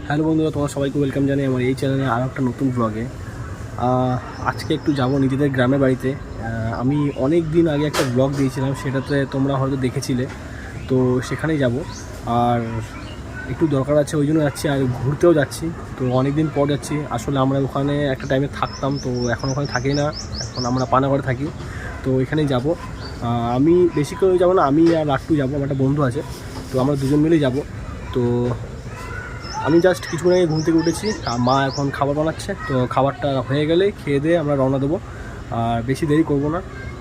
Hello বন্ধুরা, তোমার সবাইকে ওয়েলকাম জানাই আমার এই চ্যানেলে আরও একটা নতুন ব্লগে। আজকে একটু যাব নিজেদের গ্রামের বাড়িতে। আমি অনেক দিন আগে একটা ব্লগ দিয়েছিলাম, সেটাতে তোমরা হয়তো দেখেছিলে। তো সেখানেই যাব, আর একটু দরকার আছে ওই জন্য যাচ্ছি, আর ঘুরতেও যাচ্ছি। তো অনেক দিন পর যাচ্ছি। আসলে আমরা ওখানে একটা টাইমে থাকতাম, তো এখন ওখানে থাকি না, এখন আমরা পানাগড়ে থাকি। তো এখানেই যাব। আমি বেশি করে যাবো না, আমি আর লাট্টু যাবো, আমার একটা বন্ধু আছে। তো আমরা দুজন মিলেই যাব। তো আমি জাস্ট কিছুক্ষণ আগে ঘুম থেকে উঠেছি, আর মা এখন খাবার বানাচ্ছে। তো খাবারটা হয়ে গেলে খেয়ে দিয়ে আমরা রওনা দেবো, আর বেশি দেরি করবো না,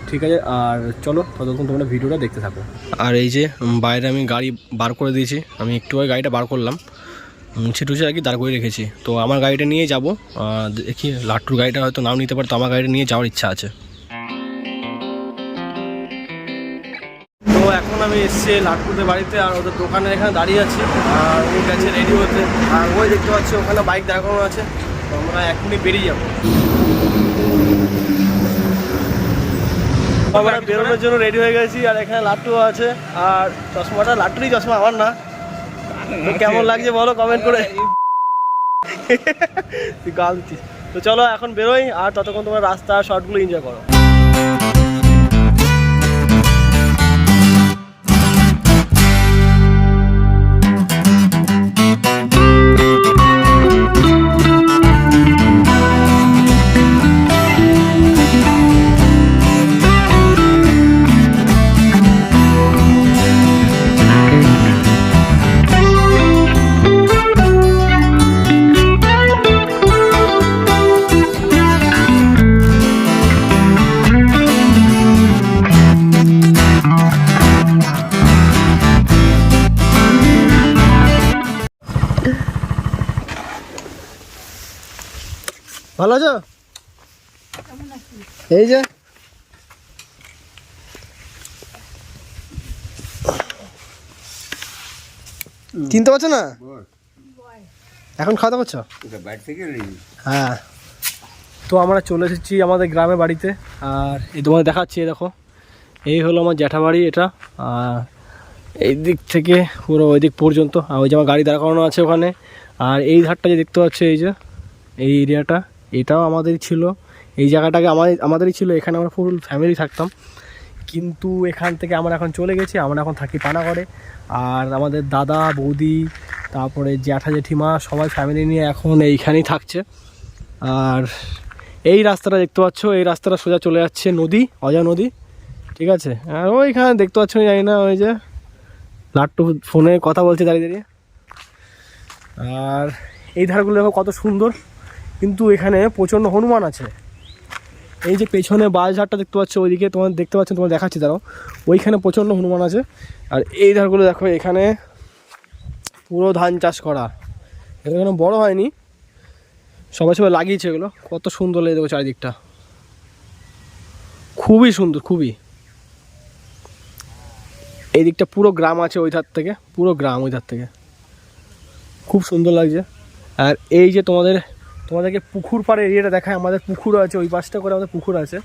ঠিক আছে? আর চলো, ততক্ষণ তোমরা ভিডিওটা দেখতে থাকো। আর এই যে বাইরে আমি গাড়ি বার করে দিয়েছি, আমি একটু আগে গাড়িটা বার করলাম, ছিটুছে আর কি দাঁড় করে রেখেছি। তো আমার গাড়িটা নিয়ে যাবো, দেখি লাট্টুর গাড়িটা হয়তো নাও নিতে পারে, তো আমার গাড়িটা নিয়ে যাওয়ার ইচ্ছা আছে। তো এখন আমি এসেছি লাট্টুদের বাড়িতে, আর ওদের দোকানে এখানে দাঁড়িয়ে আছি, আর ও গেছে রেডি হতে। আর ওই দেখতে পাচ্ছি ওখানে বাইক দাঁড় করানো আছে। তো আমরা এখনই বেরিয়ে যাবো। আমরা বেরোনোর জন্য রেডি হয়ে গেছি, আর এখানে লাট্টু আছে। আর চশমাটা লাট্টুরই চশমা, আমার না। তো কেমন লাগছে বলো কমেন্ট করে। তুই গাল দিচ্ছিস। তো চলো এখন বেরোই, আর ততক্ষণ তোমরা রাস্তা শর্টগুলো এনজয় করো। ভালো আছো? এই যে চিনতে পারছো না? এখন খাওয়া দাওয়া করছো? হ্যাঁ। তো আমরা চলে এসেছি আমাদের গ্রামের বাড়িতে, আর এই তোমাদের দেখাচ্ছি। দেখো, এই হলো আমার জ্যাঠাবাড়ি এটা। আর এই দিক থেকে পুরো ওই দিক পর্যন্ত, আর ওই যে আমার গাড়ি দাঁড় করানো আছে ওখানে। আর এই ধারটা যে দেখতে পাচ্ছ, এই যে এই এরিয়াটা, এটাও আমাদেরই ছিল। এই জায়গাটাকে আমাদেরই ছিল, এখানে আমরা ফুল ফ্যামিলি থাকতাম। কিন্তু এখান থেকে আমরা এখন চলে গেছি, আমরা এখন থাকি পানাগড়ে। আর আমাদের দাদা বৌদি, তারপরে জ্যাঠা জেঠিমা, সবাই ফ্যামিলি নিয়ে এখন এইখানেই থাকছে। আর এই রাস্তাটা দেখতে পাচ্ছ, এই রাস্তাটা সোজা চলে যাচ্ছে নদী, অজয় নদী, ঠিক আছে? আর ওইখানে দেখতে পাচ্ছ, জানি না, ওই যে লাট্টু ফোনে কথা বলছে দাঁড়িয়ে দাঁড়িয়ে। আর এই ধারগুলো দেখো কত সুন্দর, কিন্তু এখানে প্রচণ্ড হনুমান আছে। এই যে পেছনে বাঁশঝাড়টা দেখতে পাচ্ছ, ওইদিকে তোমার দেখতে পাচ্ছ, তোমার দেখাচ্ছি দাঁড়াও, ওইখানে প্রচণ্ড হনুমান আছে। আর এই ধারগুলো দেখো, এখানে পুরো ধান চাষ করা, এখানে বড় হয়নি, সবাই লাগিয়েছে এগুলো। কত সুন্দর লেগে দেখো চারিদিকটা, খুবই সুন্দর, খুবই। এই দিকটা পুরো গ্রাম আছে, ওই ধার থেকে পুরো গ্রাম, ওই ধার থেকে খুব সুন্দর লাগছে। আর এই যে তোমাদেরকে পুকুর পাড়ে এরিয়াটা দেখায়, আমাদের পুকুর আছে ওই পাশটা করে, আমাদের পুকুর আছে।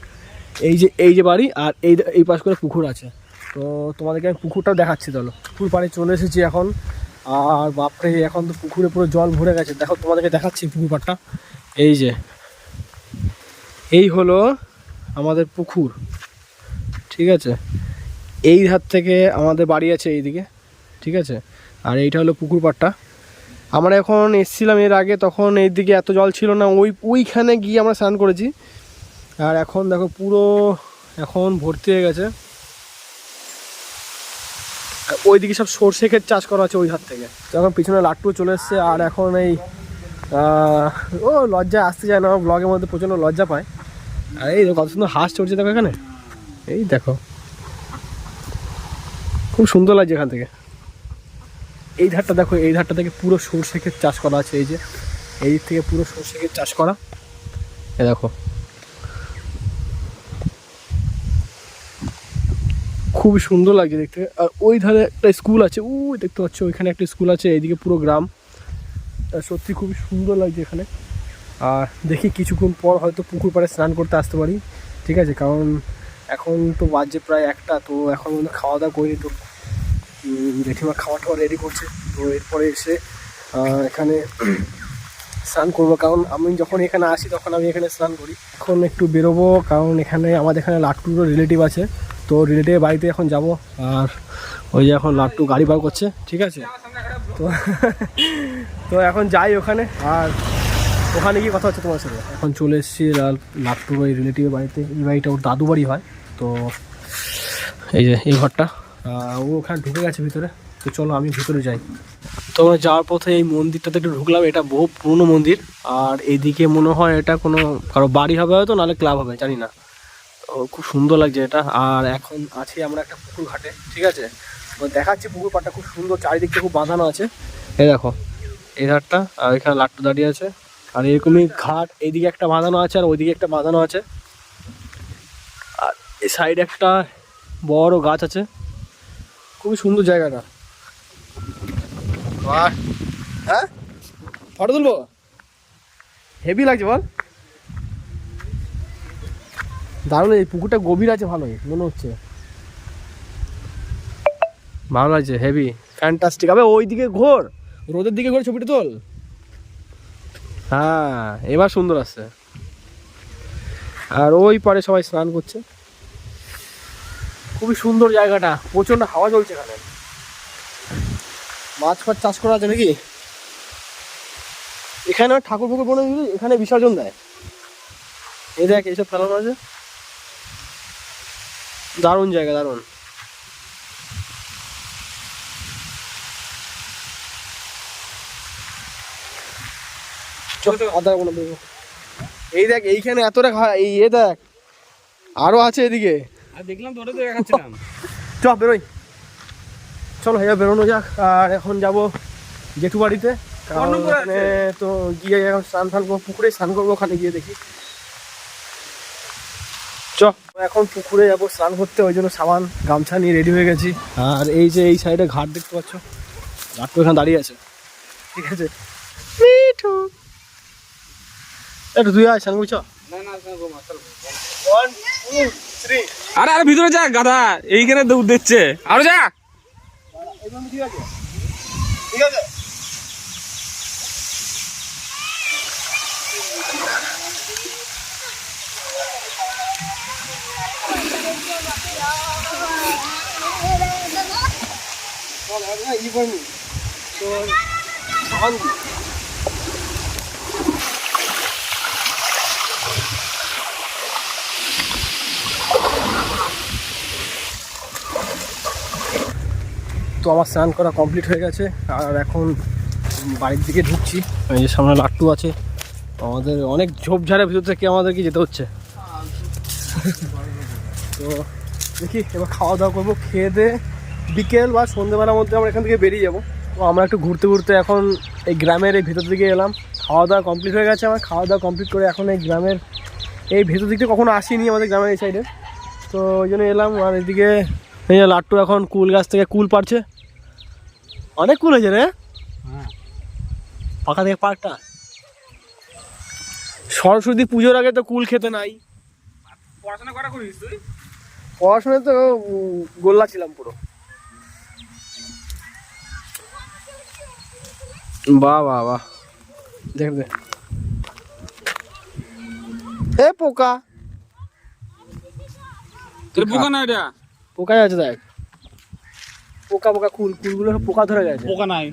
এই যে বাড়ি, আর এই পাশ করে পুকুর আছে। তো তোমাদেরকে আমি পুকুরটাও দেখাচ্ছি। চলো, পুকুর পাড়ে চলে এসেছি এখন। আর বাপরে, এখন তো পুকুরে পুরো জল ভরে গেছে। দেখো, তোমাদেরকে দেখাচ্ছি পুকুর পাড়টা। এই যে এই হলো আমাদের পুকুর, ঠিক আছে? এই ধার থেকে আমাদের বাড়ি আছে এইদিকে, ঠিক আছে? আর এইটা হলো পুকুর পাড়টা। আমরা এখন এসেছিলাম এর আগে, তখন এই দিকে এত জল ছিল না, ওইখানে গিয়ে আমরা স্নান করেছি। আর এখন দেখো পুরো এখন ভর্তি হয়ে গেছে। ওইদিকে সব সর্ষে ক্ষেত চাষ করা আছে ওই হাত থেকে। তখন পিছনে লাট্টু চলে এসছে। আর এখন এই ও লজ্জা আসতে যায় না, আমার ব্লগের মধ্যে প্রচণ্ড লজ্জা পায়। আর এই কত সুন্দর হাঁস চড়ছে দেখো এখানে, এই দেখো, খুব সুন্দর লাগছে এখান থেকে। এই ধারটা দেখো, এই ধারটা থেকে পুরো সর্ষে ক্ষেত চাষ করা আছে। এই যে এই দিক থেকে পুরো সর্ষে ক্ষেত চাষ করা, এ দেখো, খুবই সুন্দর লাগছে দেখতে। আর ওই ধারে একটা স্কুল আছে, ওই দেখতে পাচ্ছ, ওইখানে একটা স্কুল আছে। এইদিকে পুরো গ্রাম, সত্যি খুবই সুন্দর লাগছে এখানে। আর দেখি কিছুক্ষণ পর হয়তো পুকুর পাড়ে স্নান করতে আসতে পারি, ঠিক আছে? কারণ এখন তো বাজে প্রায় 1টা, তো এখন খাওয়া দাওয়া করিনি। তো জেঠিমা খাওয়া টাওয়া রেডি করছে, তো এরপরে এসে এখানে স্নান করবো, কারণ আমি যখন এখানে আসি তখন আমি এখানে স্নান করি। এখন একটু বেরোবো, কারণ এখানে আমাদের এখানে লাট্টুরও রিলেটিভ আছে, তো রিলেটিভের বাড়িতে এখন যাব। আর ওই যে এখন লাট্টু গাড়ি বার করছে, ঠিক আছে। তো তো এখন যাই ওখানে, আর ওখানে গিয়ে কথা হচ্ছে তোমার সাথে। এখন চলে এসেছি লাট্টুর ওই রিলেটিভের বাড়িতে। এই বাড়িটা ওর দাদু বাড়ি হয়, তো এই যে এই ঘরটা, ও ওখানে ঢুকে গেছে ভিতরে। তো চলো আমি ভিতরে যাই। তো আমরা যাওয়ার পথে এই মন্দিরটাতে একটু ঢুকলাম, এটা বহু পুরনো মন্দির। আর এইদিকে মনে হয় এটা কোনো কারো বাড়ি হবে হয়তো, নাহলে ক্লাব হবে, জানি না। তো খুব সুন্দর লাগছে এটা। আর এখন আছি আমরা একটা পুকুর ঘাটে, ঠিক আছে। দেখাচ্ছি পুকুর পাড়টা খুব সুন্দর, চারিদিক থেকে খুব বাঁধানো আছে। এই দেখো এই ঘাটটা, আর এখানে লাট্টু দাঁড়িয়ে আছে। আর এরকমই ঘাট এইদিকে একটা বাঁধানো আছে, আর ওইদিকে একটা বাঁধানো আছে। আর এই সাইডে একটা বড় গাছ আছে, খুবই সুন্দর জায়গাটা। হ্যাঁ ফটো তুলবো, হেভি লাগছে বল, দারুণ। এই পুকুরটা গভীর আছে, ভালোই মনে হচ্ছে, ভালো লাগছে, হেভি ফ্যান্টাস্টিক। আবে ওইদিকে ঘোর, রোদের দিকে ঘোর, ছবিটা তোল। হ্যাঁ এবার সুন্দর আসছে। আর ওই পারে সবাই স্নান করছে, খুবই সুন্দর জায়গাটা, প্রচন্ড হাওয়া চলছে এখানে। মাছ ফাছ চাষ করা আছে নাকি এখানে? ঠাকুর পুকুর বনে এখানে বিসর্জন দেয়। এই দেখ এইসব ফেলানো আছে, দারুণ জায়গা, দারুণ। এই দেখ এইখানে এতটা এই দেখ আরো আছে এদিকে, দেখলাম তো, ওটা তো দেখাচ্ছিলাম। চ বেরোই, চলো হ্যাঁ বেরোনো যাক। আর এখন যাবো জেঠু বাড়িতে, ওখানে তো গিয়ে এখন স্নান টান করবো, পুকুরে স্নান করবো, ওখানে গিয়ে দেখি। চ এখন পুকুরে যাবো স্নান করতে, ওই জন্য সাবান গামছা নিয়ে রেডি হয়ে গেছি। আর এই যে এই সাইডে ঘাট দেখতে পাচ্ছ, ঘাট তো এখানে দাঁড়িয়ে আছে, ঠিক আছে। মিঠু একটু তুই আয় স্নান করছ। আরে আরে ভিতরে যা গাধা, এইখানে দৌড় দিচ্ছে, আরো যা। ঠিক আছে ঠিক আছে। তো আমার স্নান করা কমপ্লিট হয়ে গেছে, আর এখন বাড়ির দিকে ঢুকছি। এই যে সামনে লাট্টু আছে, আমাদের অনেক ঝোপঝাড়ের ভিতর থেকে আমাদেরকে যেতে হচ্ছে। তো দেখি এবার খাওয়া দাওয়া করবো, খেয়ে দিয়ে বিকেল বা সন্ধ্যেবেলার মধ্যে আমরা এখান থেকে বেরিয়ে যাবো। তো আমরা একটু ঘুরতে ঘুরতে এখন এই গ্রামের এই ভেতর দিকে এলাম। খাওয়া দাওয়া কমপ্লিট হয়ে গেছে আমার, খাওয়া দাওয়া কমপ্লিট করে এখন এই গ্রামের এই ভেতর দিকটা কখনো আসিনি আমাদের গ্রামের এই সাইডে, তো ওই জন্য এলাম। আর এদিকে এই যে লাট্টু এখন কুল গাছ থেকে কুল পাড়ছে, অনেক কুল হয়েছে রে, পাকা থেকে পাকটা। সরস্বতী পুজোর আগে তো কুল খেতে নাই। পড়াশোনা করা করিস তুই? পড়াশোনায় তো গোল্লা ছিলাম পুরো। বাহ বাহ বাহ, দেখ দে এ পোকা, তোর পোকা না এটা? পোকাই আছে দেখ, পোকা পোকা কুল, কুলগুলো সব পোকা ধরে গেছে। পোকা নাই,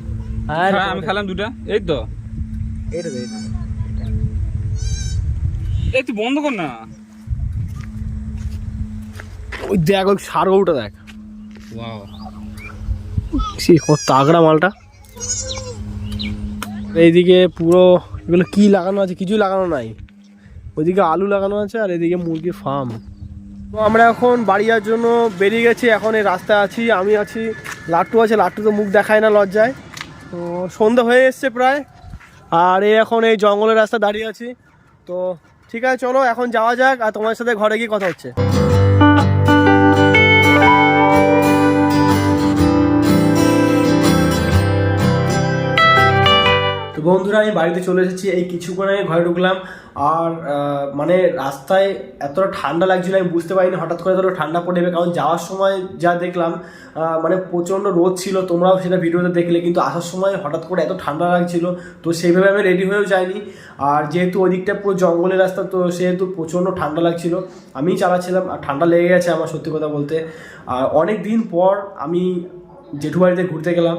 হ্যাঁ আমি খেলাম দুটা, এই তো এইটা দে, এইটা এই তুই বন্ধ কর না। ওই দেখ ওই সার গরুটা দেখ, ওয়াও সে কত তাগড়া মালটা। এইদিকে পুরো এগুলো কি লাগানো আছে, কিছুই লাগানো নাই। ওইদিকে আলু লাগানো আছে, আর এদিকে মুরগির ফার্ম। তো আমরা এখন বাড়ি যাওয়ার জন্য বেরিয়ে গেছি, এখন এই রাস্তায় আছি, আমি আছি, লাট্টু আছে। লাট্টু তো মুখ দেখায় না লজ্জায়। তো সন্ধ্যা হয়ে এসছে প্রায়, আর এখন এই জঙ্গলের রাস্তা দাঁড়িয়ে আছি। তো ঠিক আছে চলো এখন যাওয়া যাক, আর তোমার সাথে ঘরে গিয়ে কথা হচ্ছে। তো বন্ধুরা আমি বাড়িতে চলে এসেছি, এই কিছুক্ষণ আগে ঘরে ঢুকলাম। আর মানে রাস্তায় এতটা ঠান্ডা লাগছিল আমি বুঝতে পারিনি হঠাৎ করে এতটা ঠান্ডা পড়ে যাবে, কারণ যাওয়ার সময় যা দেখলাম মানে প্রচণ্ড রোদ ছিল, তোমরাও সেটা ভিডিওতে দেখলে, কিন্তু আসার সময় হঠাৎ করে এত ঠান্ডা লাগছিল, তো সেইভাবে আমি রেডি হয়েও যাইনি। আর যেহেতু ওদিকটা পুরো জঙ্গলের রাস্তা, তো সেহেতু প্রচণ্ড ঠান্ডা লাগছিল, আমিই চালাচ্ছিলাম আর ঠান্ডা লেগে গেছে আমার, সত্যি কথা বলতে। আর অনেক দিন পর আমি জেঠু বাড়িতে ঘুরতে গেলাম।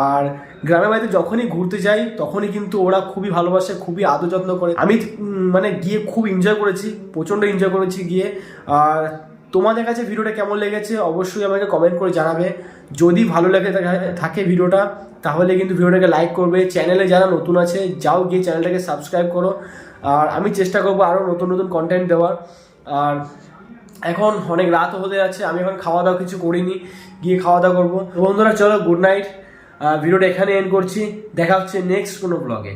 আর গ্রামের বাড়িতে যখনই ঘুরতে যাই তখনই কিন্তু ওরা খুবই ভালোবাসে, খুবই আদর যত্ন করে। আমি মানে গিয়ে খুব এনজয় করেছি, প্রচণ্ড এনজয় করেছি গিয়ে। আর তোমাদের কাছে ভিডিওটা কেমন লেগেছে অবশ্যই আমাকে কমেন্ট করে জানাবে। যদি ভালো লেগে থাকে ভিডিওটা তাহলে কিন্তু ভিডিওটাকে লাইক করবে। চ্যানেলে যারা নতুন আছে যাও গিয়ে চ্যানেলটাকে সাবস্ক্রাইব করো। আর আমি চেষ্টা করবো আরও নতুন নতুন কন্টেন্ট দেওয়ার। আর এখন অনেক রাতও হতে যাচ্ছে, আমি এখন খাওয়া দাওয়া কিছু করিনি, গিয়ে খাওয়া দাওয়া করবো। বন্ধুরা চলো, গুড নাইট। ভিডিওটা এখানে এন্ড করছি, দেখা হচ্ছে নেক্সট কোনো ব্লগে।